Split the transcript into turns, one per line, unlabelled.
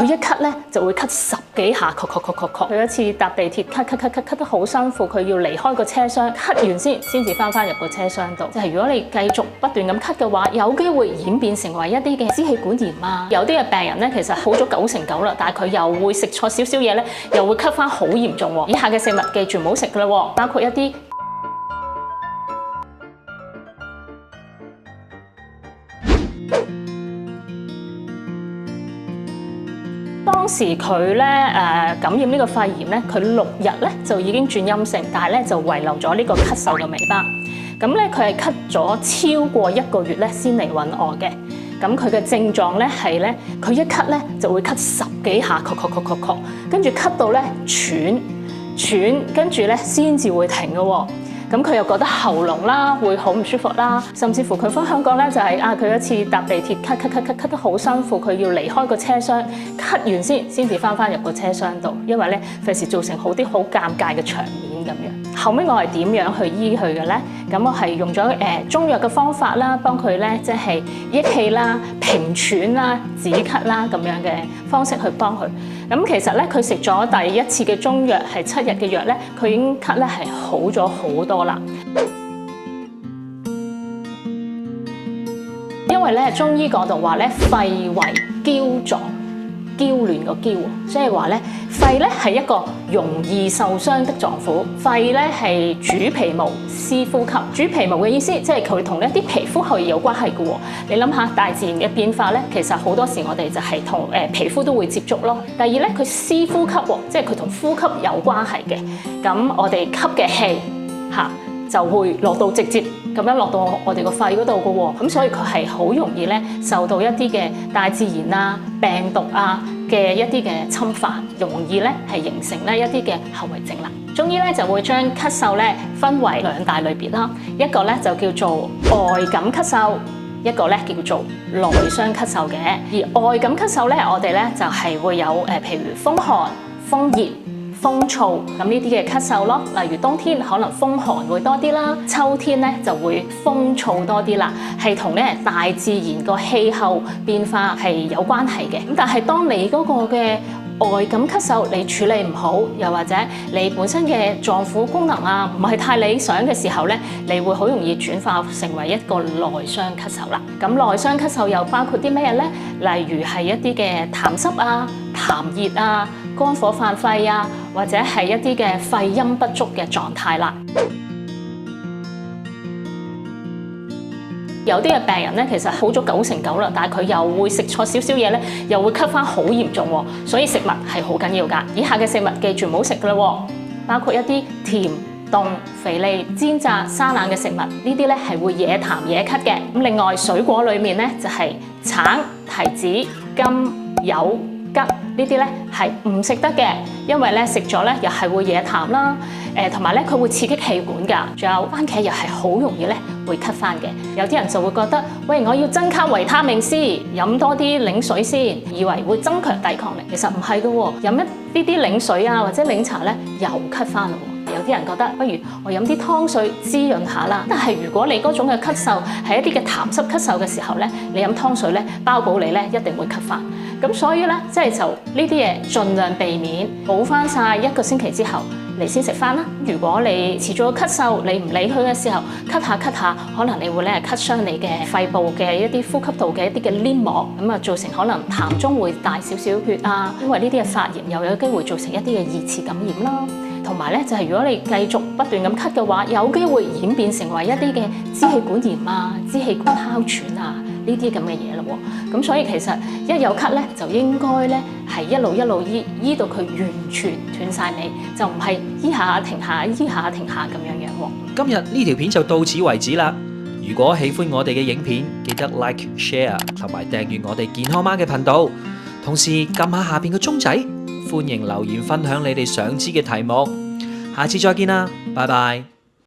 佢一咳咧就會咳10幾下，佢有一次搭地鐵咳得好辛苦，佢要離開個車廂，咳完先至翻入個車廂度。就係如果你繼續不斷咁咳嘅話，有機會演變成為一啲嘅支氣管炎啊。有啲嘅病人咧其實好咗99%啦，但係佢又會食錯少少嘢咧，又會咳翻好嚴重喎。以下嘅食物記住唔好食㗎啦喎，包括一啲當時佢感染呢個肺炎咧，佢6日咧就已經轉陰性，但係咧就遺留咗呢個咳嗽嘅尾巴。咁咧佢係咳咗超過1個月咧先嚟揾我嘅。咁佢嘅症狀咧係咧，佢一咳咧就會咳10幾下，跟住咳到咧喘，跟住咧先至會停嘅喎。咁佢又覺得喉嚨啦會好唔舒服啦，甚至乎佢分享過咧就係佢一次搭地鐵咳得好辛苦，佢要離開個車廂，咳完先至翻入個車廂度，因為咧費事造成好啲好尷尬嘅場面咁樣。後尾我係點樣去醫佢嘅咧？咁我係用咗中藥嘅方法啦，幫佢咧即係益氣啦、平喘啦、止咳啦咁樣嘅方式去幫佢。咁其實咧佢食咗第一次嘅中藥係7日嘅藥咧，佢已經咳咧係好咗好多啦。因為咧中醫嗰度話咧肺為嬌狀。嬌亂個嬌，即係話咧，肺咧係一個容易受傷的臟腑。肺咧係主皮毛、司呼吸。主皮毛嘅意思，即係佢同一啲皮膚係有關係嘅喎。你諗下大自然嘅變化咧，其實好多時我哋就係同皮膚都會接觸咯。第二咧，佢司呼吸喎，即係佢同呼吸有關係嘅。咁我哋吸嘅氣就會落到直接咁樣落到我哋個肺嗰度嘅喎，咁所以佢係好容易咧受到一啲嘅大自然啊、病毒啊嘅一啲嘅侵犯，容易咧係形成咧一啲嘅後遺症啦。中醫咧就會將咳嗽咧分為2大類別啦，一個咧就叫做外感咳嗽，一個咧叫做內傷咳嗽嘅。而外感咳嗽咧，我哋咧就係會有譬如風寒、風熱、風燥咁呢啲嘅咳嗽咯，例如冬天可能風寒會多啲啦，秋天咧就會風燥多啲啦，係同咧大自然個氣候變化係有關係嘅。咁但係當你嗰個嘅外感咳嗽你處理唔好，又或者你本身嘅臟腑功能啊唔係太理想嘅時候咧，你會好容易轉化成為一個內傷咳嗽啦。咁內傷咳嗽又包括啲咩咧？例如係一啲嘅痰濕啊、痰熱啊、肝火犯肺啊，或者係一啲嘅肺陰不足嘅狀態啦。有啲嘅病人咧，其實好咗99%啦，但係佢又會食錯少少嘢咧，又會咳翻好嚴重喎。所以食物係好緊要㗎。以下嘅食物記住唔好食㗎啦喎，包括一啲甜、凍、肥膩、煎炸、生冷嘅食物，呢啲咧係會惹痰惹咳嘅。咁另外水果裡面咧就係橙、提子、柑、柚、桔呢啲咧係唔食得嘅，因為咧食咗咧又係會惹痰啦，同埋咧佢會刺激氣管㗎。仲有番茄又係好容易咧會咳翻嘅。有啲人就會覺得，喂，我要增加維他命 C， 飲多啲檸水先，以為會增強抵抗力。其實唔係㗎喎，飲一啲檸水啊或者檸茶咧又咳翻嘞喎。有啲人覺得，不如我飲啲湯水滋潤下啦。但係如果你嗰種嘅咳嗽係一啲嘅痰濕咳嗽嘅時候咧，你飲湯水咧，包保你咧一定會咳翻。咁所以咧，即係就呢啲嘢盡量避免，好翻晒1個星期之後你先食翻啦。如果你持續咳嗽，你唔理佢嘅時候，咳下，可能你會咧咳傷你嘅肺部嘅一啲呼吸道嘅一啲嘅黏膜，咁啊造成可能痰中會大少少血啊。因為呢啲嘅發炎又有機會造成一啲嘅二次感染啦。同埋咧，就係如果你繼續不斷咁咳嘅話，有機會演變成為一啲嘅支氣管炎啊、支氣管哮喘啊呢啲咁嘅嘢咯喎。咁所以其實一有咳咧，就應該咧係一路醫到佢完全斷晒尾，就唔係醫下停下、醫下停下咁樣喎。
今日呢條片就到此為止啦。如果喜歡我哋嘅影片，記得 like、share 同埋訂閱我哋健康媽嘅頻道，同時撳下邊嘅鐘仔。歡迎留言分享你哋想知嘅題目，下次再見啦，拜拜。